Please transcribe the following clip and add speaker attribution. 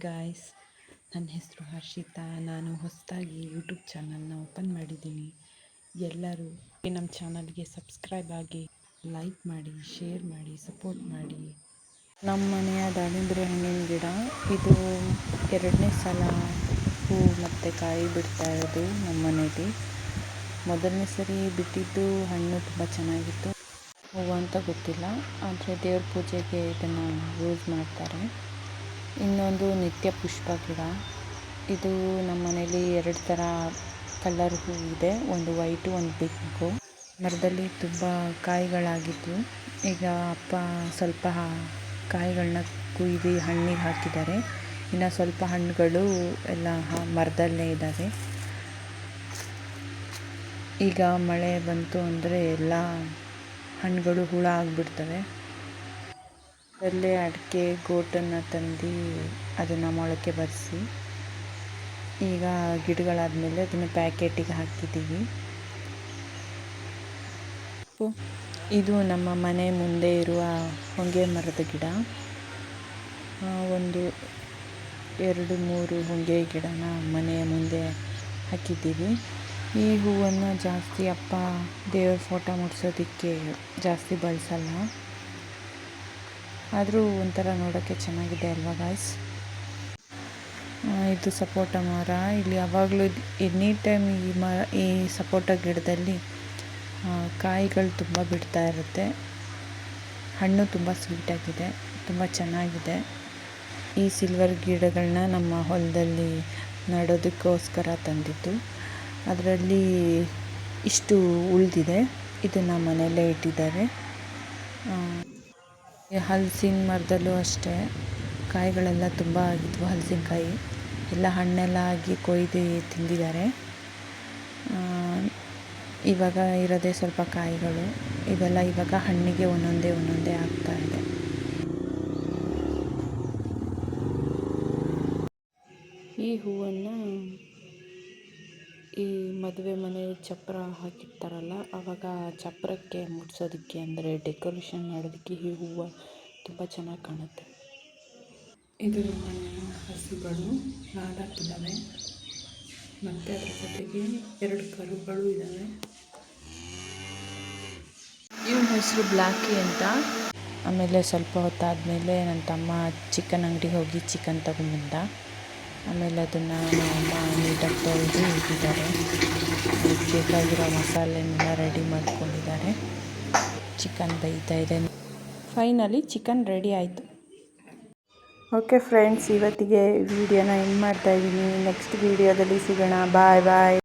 Speaker 1: Guys, ನನ್ನ ಹೆಸರು ಹರ್ಷಿತಾ. ನಾನು ಹೊಸದಾಗಿ ಯೂಟ್ಯೂಬ್ ಚಾನಲ್ನ ಓಪನ್ ಮಾಡಿದ್ದೀನಿ. ಎಲ್ಲರೂ ನಮ್ಮ ಚಾನಲ್ಗೆ ಸಬ್ಸ್ಕ್ರೈಬ್ ಆಗಿ, ಲೈಕ್ ಮಾಡಿ, ಶೇರ್ ಮಾಡಿ, ಸಪೋರ್ಟ್ ಮಾಡಿ. ನಮ್ಮ ಮನೆಯ ದಾಳಿಂಬೆ ಹಣ್ಣಿನ ಗಿಡ ಇದು 2ನೇ ಸಲ ಹೂ ಮತ್ತು ಕಾಯಿ ಬಿಡ್ತಾ ಇರೋದು ನಮ್ಮ ಮನೇಲಿ. ಮೊದಲನೇ ಸರಿ ಬಿಟ್ಟಿದ್ದು ಹಣ್ಣು ತುಂಬ ಚೆನ್ನಾಗಿತ್ತು. ಹೂವು ಅಂತ ಗೊತ್ತಿಲ್ಲ, ಆದರೆ ದೇವ್ರ ಪೂಜೆಗೆ ಇದನ್ನು ಯೂಸ್ ಮಾಡ್ತಾರೆ. ಇನ್ನೊಂದು ನಿತ್ಯ ಪುಷ್ಪ ಗಿಡ. ಇದು ನಮ್ಮ ಮನೇಲಿ 2 ಥರ ಕಲರ್ ಹೂ ಇದೆ, ಒಂದು ವೈಟು ಒಂದು ಪಿಂಕು. ಮರದಲ್ಲಿ ತುಂಬ ಕಾಯಿಗಳಾಗಿತ್ತು. ಈಗ ಅಪ್ಪ ಸ್ವಲ್ಪ ಕಾಯಿಗಳನ್ನ ಕುಯ್ದು ಹಣ್ಣಿಗೆ ಹಾಕಿದ್ದಾರೆ. ಇನ್ನು ಸ್ವಲ್ಪ ಹಣ್ಣುಗಳು ಎಲ್ಲ ಮರದಲ್ಲೇ ಇದ್ದಾವೆ. ಈಗ ಮಳೆ ಬಂತು ಅಂದರೆ ಎಲ್ಲ ಹಣ್ಣುಗಳು ಹುಳ ಆಗಿಬಿಡ್ತವೆ. ಅಲ್ಲೇ ಅಡಿಕೆ ಗೋಟನ್ನು ತಂದು ಅದನ್ನು ಮೊಳಕೆ ಬರಿಸಿ ಈಗ ಗಿಡಗಳಾದಮೇಲೆ ಅದನ್ನು ಪ್ಯಾಕೆಟಿಗೆ ಹಾಕಿದ್ದೀವಿ. ಇದು ನಮ್ಮ ಮನೆ ಮುಂದೆ ಇರುವ ಹೊಂಗೆ ಮರದ ಗಿಡ. ಒಂದು 2-3 ಹೊಂಗೆ ಗಿಡನ ಮನೆಯ ಮುಂದೆ ಹಾಕಿದ್ದೀವಿ. ಈ ಹೂವನ್ನು ಜಾಸ್ತಿ ಅಪ್ಪ ದೇವ್ರ ಫೋಟೋ ಮುಡ್ಸೋದಕ್ಕೆ ಜಾಸ್ತಿ ಬಳಸಲ್ಲ, ಆದರೂ ಒಂಥರ ನೋಡೋಕ್ಕೆ ಚೆನ್ನಾಗಿದೆ ಅಲ್ವಾ ಗಾಯ್ಸ್. ಇದು ಸಪೋಟ ಮರ. ಇಲ್ಲಿ ಯಾವಾಗಲೂ ಎನಿ ಟೈಮ್ ಈ ಸಪೋಟ ಗಿಡದಲ್ಲಿ ಕಾಯಿಗಳು ತುಂಬ ಬಿಡ್ತಾ ಇರುತ್ತೆ. ಹಣ್ಣು ತುಂಬ ಸ್ವೀಟಾಗಿದೆ, ತುಂಬ ಚೆನ್ನಾಗಿದೆ. ಈ ಸಿಲ್ವರ್ ಗಿಡಗಳನ್ನ ನಮ್ಮ ಹೊಲದಲ್ಲಿ ನೆಡೋದಕ್ಕೋಸ್ಕರ ತಂದಿದ್ದು. ಅದರಲ್ಲಿ ಇಷ್ಟು ಉಳಿದಿದೆ, ಇದನ್ನು ಮನೆಯಲ್ಲೇ ಇಟ್ಟಿದ್ದಾರೆ. ಹಲಸಿನ ಮರದಲ್ಲೂ ಅಷ್ಟೇ ಕಾಯಿಗಳೆಲ್ಲ ತುಂಬ ಆಗಿದ್ವು. ಹಲಸಿನಕಾಯಿ ಎಲ್ಲ ಹಣ್ಣೆಲ್ಲ ಆಗಿ ಕೊಯ್ದು ತಿಂದಿದ್ದಾರೆ. ಇವಾಗ ಇರೋದೇ ಸ್ವಲ್ಪ ಕಾಯಿಗಳು. ಇವೆಲ್ಲ ಇವಾಗ ಹಣ್ಣಿಗೆ ಒಂದೊಂದೇ ಆಗ್ತಾ ಇದೆ. ಈ ಹೂವನ್ನು ಈ ಮದುವೆ ಮನೆ ಚಪ್ಪರ ಹಾಕಿರ್ತಾರಲ್ಲ, ಆವಾಗ ಚಪ್ಪರಕ್ಕೆ ಮುಡ್ಸೋದಕ್ಕೆ ಅಂದರೆ ಡೆಕೋರೇಷನ್ ಮಾಡೋದಕ್ಕೆ ಈ ಹೂವು ತುಂಬ ಚೆನ್ನಾಗಿ ಕಾಣುತ್ತೆ. ಇದು ನಮ್ಮನೆಯ ಹಸುಗಳು 4 ಇದ್ದಾವೆ, ಮತ್ತು ಅದರ ಜೊತೆಗೆ 2 ಕರುಗಳು ಇದ್ದಾವೆ. ಇವನ ಹೆಸರು ಬ್ಲ್ಯಾಕಿ ಅಂತ. ಆಮೇಲೆ ಸ್ವಲ್ಪ ಹೊತ್ತಾದಮೇಲೆ ನನ್ನ ತಮ್ಮ ಚಿಕನ್ ಅಂಗಡಿಗೆ ಹೋಗಿ ಚಿಕನ್ ತಗೊಂಡ್ಬಂದ. ಆಮೇಲೆ ಅದನ್ನು ನಮ್ಮ ನೀಟಾಗಿ ತೊಳೆದು ಇಟ್ಟಿದ್ದಾರೆ. ಅದಕ್ಕೆ ಬೇಕಾಗಿರೋ ಮಸಾಲೆನೆಲ್ಲ ರೆಡಿ ಮಾಡ್ಕೊಂಡಿದ್ದಾರೆ. ಚಿಕನ್ ಬೇಯ್ತಾ ಇದೆ. ಫೈನಲಿ ಚಿಕನ್ ರೆಡಿ ಆಯಿತು. ಓಕೆ ಫ್ರೆಂಡ್ಸ್, ಇವತ್ತಿಗೆ ವಿಡಿಯೋನ ಎಂಡ್ ಮಾಡ್ತಾಯಿದ್ದೀನಿ. ನೆಕ್ಸ್ಟ್ ವಿಡಿಯೋದಲ್ಲಿ ಸಿಗೋಣ. ಬಾಯ್.